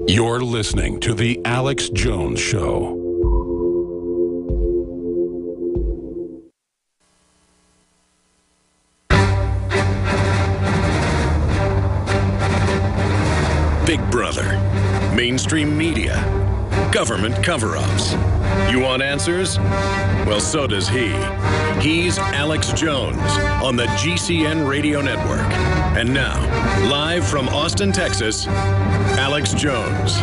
You're listening to The Alex Jones Show. Big Brother, mainstream media, government cover-ups. You want answers? Well, so does he. He's Alex Jones on the GCN Radio Network. And now, live from Austin, Texas, Alex Jones.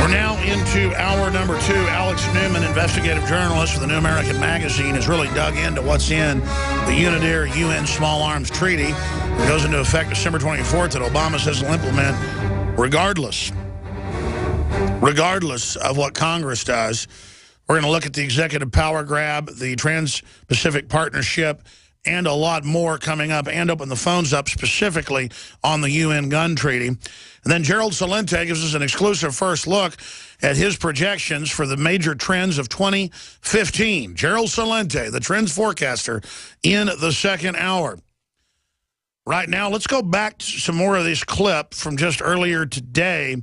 We're now into hour number 2. Alex Newman, investigative journalist for the New American Magazine, has really dug into what's in the Unitaire UN Small Arms Treaty. It goes into effect December 24th that Obama says will implement regardless of what Congress does. We're going to look at the executive power grab, the Trans-Pacific Partnership, and a lot more coming up, and open the phones up specifically on the UN gun treaty. And then Gerald Celente gives us an exclusive first look at his projections for the major trends of 2015. Gerald Celente, the trends forecaster, in the second hour. Right now, let's go back to some more of this clip from just earlier today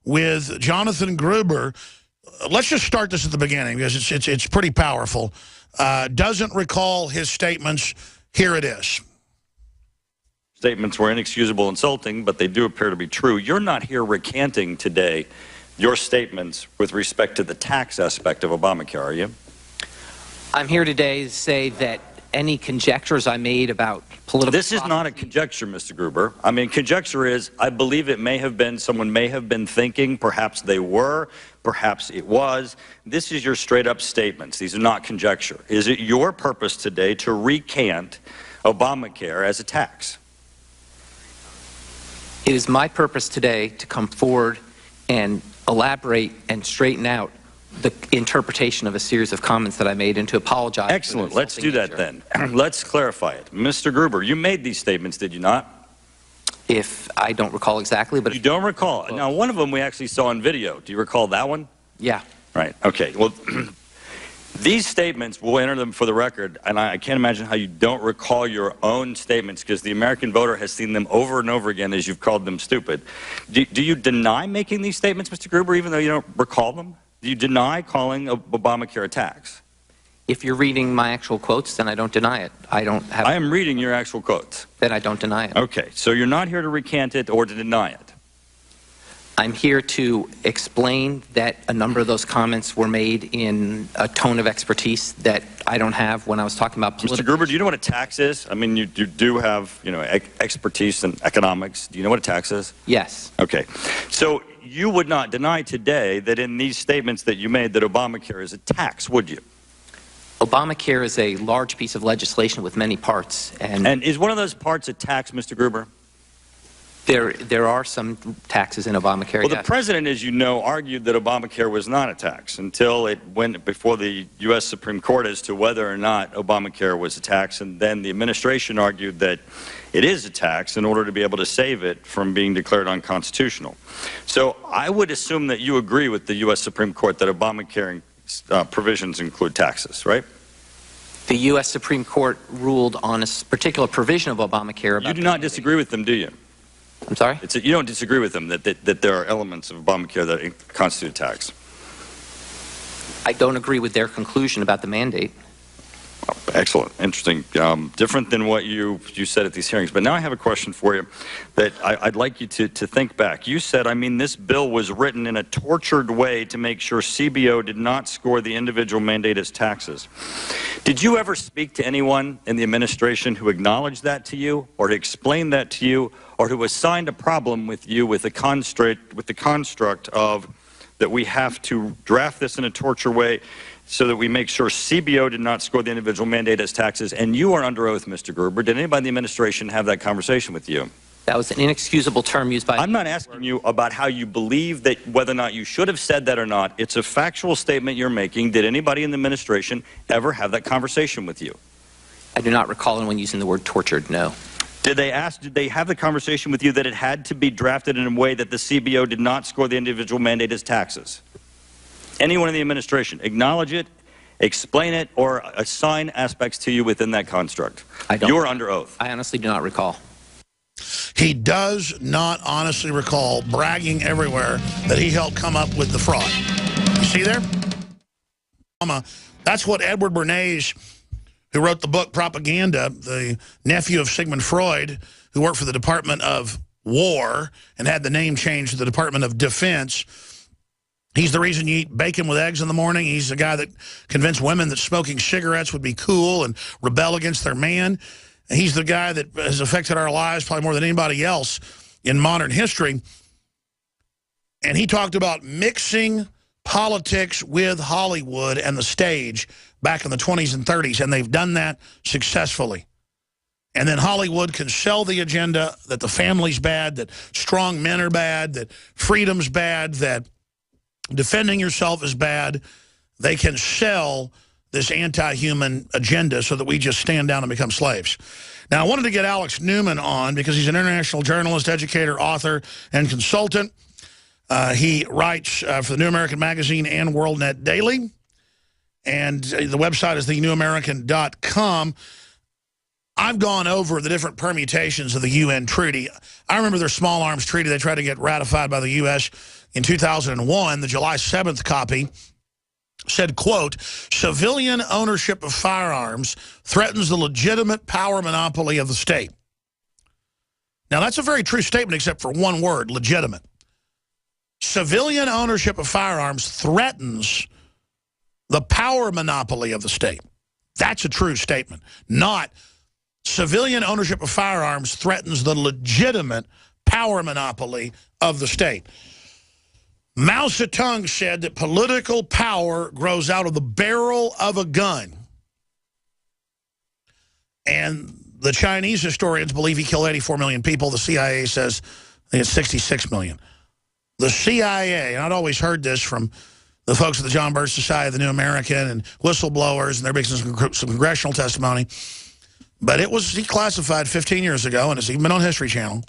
with Jonathan Gruber. Let's just start this at the beginning because it's pretty powerful. Doesn't recall his statements. Here it is. Statements were inexcusable, insulting, but they do appear to be true. You're not here recanting today your statements with respect to the tax aspect of Obamacare, are you? I'm here today to say that any conjectures I made about political... This is not a conjecture, Mr. Gruber. I mean, conjecture is, I believe it may have been, someone may have been thinking, perhaps they were, perhaps it was. This is your straight-up statements. These are not conjecture. Is it your purpose today to recant Obamacare as a tax? It is my purpose today to come forward and elaborate and straighten out the interpretation of a series of comments that I made and to apologize. Excellent. Let's do that then. Let's clarify it. Mr. Gruber, you made these statements, did you not? If I don't recall exactly, but... You don't recall. Now, one of them we actually saw on video. Do you recall that one? Yeah. Right. Okay. Well, these statements, we'll enter them for the record, and I can't imagine how you don't recall your own statements because the American voter has seen them over and over again as you've called them stupid. Do you deny making these statements, Mr. Gruber, even though you don't recall them? Do you deny calling Obamacare a tax? If you're reading my actual quotes, then I don't deny it. I am reading your actual quotes. Then I don't deny it. Okay, so you're not here to recant it or to deny it? I'm here to explain that a number of those comments were made in a tone of expertise that I don't have when I was talking about political... Mr. Gruber, do you know what a tax is? I mean, you do have, expertise in economics. Do you know what a tax is? Yes. Okay. So you would not deny today that in these statements that you made that Obamacare is a tax, would you? Obamacare is a large piece of legislation with many parts. And is one of those parts a tax, Mr. Gruber? There are some taxes in Obamacare, Well, yes. the president, as you know, argued that Obamacare was not a tax until it went before the U.S. Supreme Court as to whether or not Obamacare was a tax, and then the administration argued that it is a tax in order to be able to save it from being declared unconstitutional. So I would assume that you agree with the U.S. Supreme Court that Obamacare provisions include taxes, right? The U.S. Supreme Court ruled on a particular provision of Obamacare. About you do not disagree with them, do you? I'm sorry? You don't disagree with them that there are elements of Obamacare that constitute a tax? I don't agree with their conclusion about the mandate. Oh, excellent. Interesting. Different than what you said at these hearings. But now I have a question for you that I'd like you to think back. You said, this bill was written in a tortured way to make sure CBO did not score the individual mandate as taxes. Did you ever speak to anyone in the administration who acknowledged that to you, or to explain that to you, or who assigned a problem with you with the construct of that we have to draft this in a torture way so that we make sure CBO did not score the individual mandate as taxes? And you are under oath, Mr. Gruber. Did anybody in the administration have that conversation with you? That was an inexcusable term used by... I'm not asking you about how you believe that, whether or not you should have said that or not. It's a factual statement you're making. Did anybody in the administration ever have that conversation with you? I do not recall anyone using the word tortured, no. Did they have the conversation with you that it had to be drafted in a way that the CBO did not score the individual mandate as taxes? Anyone in the administration acknowledge it, explain it, or assign aspects to you within that construct? I don't. You are under oath. I honestly do not recall. He does not honestly recall bragging everywhere that he helped come up with the fraud. You see there? That's what Edward Bernays, who wrote the book Propaganda, the nephew of Sigmund Freud, who worked for the Department of War and had the name changed to the Department of Defense. He's the reason you eat bacon with eggs in the morning. He's the guy that convinced women that smoking cigarettes would be cool and rebel against their man. He's the guy that has affected our lives probably more than anybody else in modern history. And he talked about mixing politics with Hollywood and the stage back in the 20s and 30s, and they've done that successfully. And then Hollywood can sell the agenda that the family's bad, that strong men are bad, that freedom's bad, that defending yourself is bad. They can sell this anti-human agenda so that we just stand down and become slaves. Now, I wanted to get Alex Newman on because he's an international journalist, educator, author, and consultant. He writes for the New American Magazine and WorldNet Daily. And the website is thenewamerican.com. I've gone over the different permutations of the UN treaty. I remember their small arms treaty they tried to get ratified by the U.S. in 2001. The July 7th copy said, quote, civilian ownership of firearms threatens the legitimate power monopoly of the state. Now, that's a very true statement except for one word, legitimate. Civilian ownership of firearms threatens the power monopoly of the state. That's a true statement. Not civilian ownership of firearms threatens the legitimate power monopoly of the state. Mao Zedong said that political power grows out of the barrel of a gun. And the Chinese historians believe he killed 84 million people. The CIA says it's 66 million. The CIA, and I'd always heard this from the folks at the John Birch Society of the New American and whistleblowers, and they're making some congressional testimony. But it was declassified 15 years ago, and it's even been on History Channel,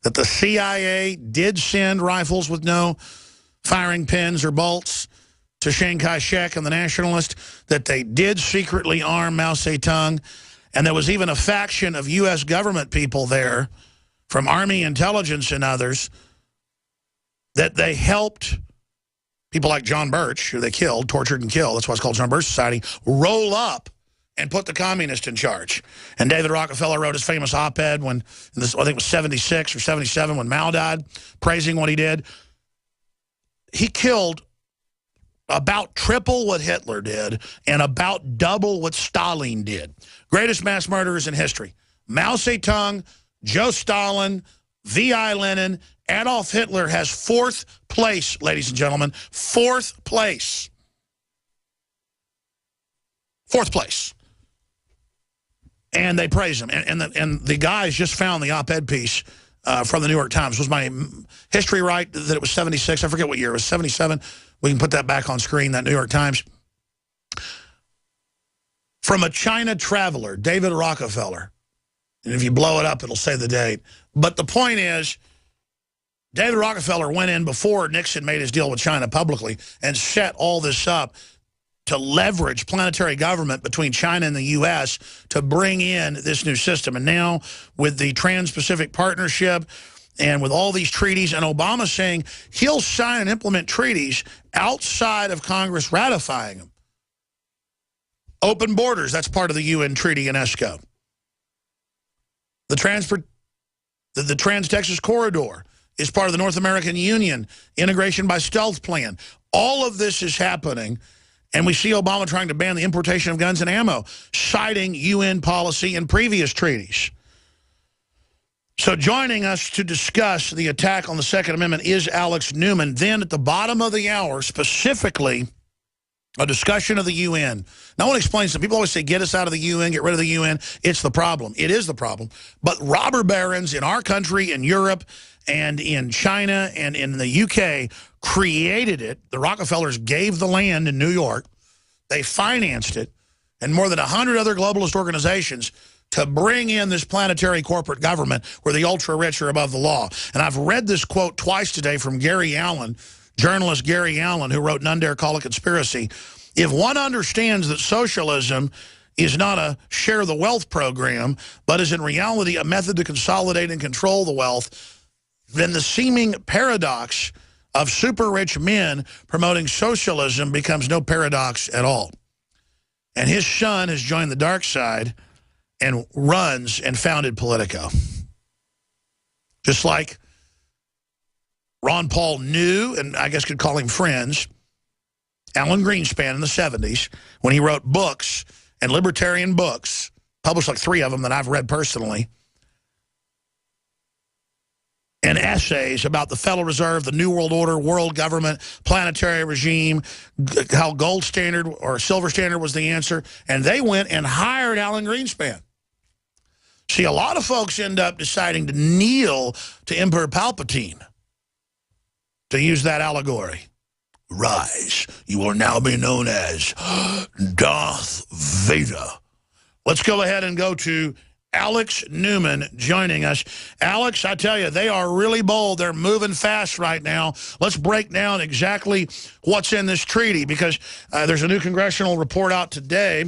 that the CIA did send rifles with no firing pins or bolts to Chiang Kai-shek and the Nationalists, that they did secretly arm Mao Zedong, and there was even a faction of U.S. government people there from Army intelligence and others that they helped people like John Birch, who they killed, tortured and killed, that's why it's called John Birch Society, roll up and put the communists in charge. And David Rockefeller wrote his famous op-ed when, I think it was 76 or 77, when Mao died, praising what he did. He killed about triple what Hitler did and about double what Stalin did. Greatest mass murderers in history. Mao Zedong, Joe Stalin, V.I. Lenin, Adolf Hitler has 4th place, ladies and gentlemen. 4th place. 4th place. And they praise him. And the guys just found the op-ed piece from the New York Times. Was my history right that it was 76? I forget what year. It was 77. We can put that back on screen, that New York Times. From a China traveler, David Rockefeller. And if you blow it up, it'll say the date. But the point is, David Rockefeller went in before Nixon made his deal with China publicly and set all this up to leverage planetary government between China and the U.S. to bring in this new system. And now with the Trans-Pacific Partnership and with all these treaties, and Obama saying he'll sign and implement treaties outside of Congress ratifying them. Open borders, that's part of the UN treaty in ESCO. The Trans-Texas Corridor is part of the North American Union integration by stealth plan. All of this is happening, and we see Obama trying to ban the importation of guns and ammo, citing UN policy and previous treaties. So joining us to discuss the attack on the Second Amendment is Alex Newman. Then at the bottom of the hour, specifically, a discussion of the UN. Now, I want to explain something. People always say, get us out of the UN, get rid of the UN. It's the problem. It is the problem. But robber barons in our country, in Europe, and in China, and in the UK created it. The Rockefellers gave the land in New York. They financed it, and more than 100 other globalist organizations to bring in this planetary corporate government where the ultra-rich are above the law. And I've read this quote twice today from Gary Allen, journalist Gary Allen, who wrote None Dare Call a Conspiracy. If one understands that socialism is not a share the wealth program, but is in reality a method to consolidate and control the wealth, then the seeming paradox of super rich men promoting socialism becomes no paradox at all. And his son has joined the dark side and runs and founded Politico. Just like Ron Paul knew, and I guess could call him friends, Alan Greenspan in the 70s, when he wrote books and libertarian books, published like 3 of them that I've read personally, and essays about the Federal Reserve, the New World Order, world government, planetary regime, how gold standard or silver standard was the answer, and they went and hired Alan Greenspan. See, a lot of folks end up deciding to kneel to Emperor Palpatine, to use that allegory. Rise, you will now be known as Darth Vader. Let's go ahead and go to Alex Newman joining us. Alex, I tell you, they are really bold. They're moving fast right now. Let's break down exactly what's in this treaty, because there's a new congressional report out today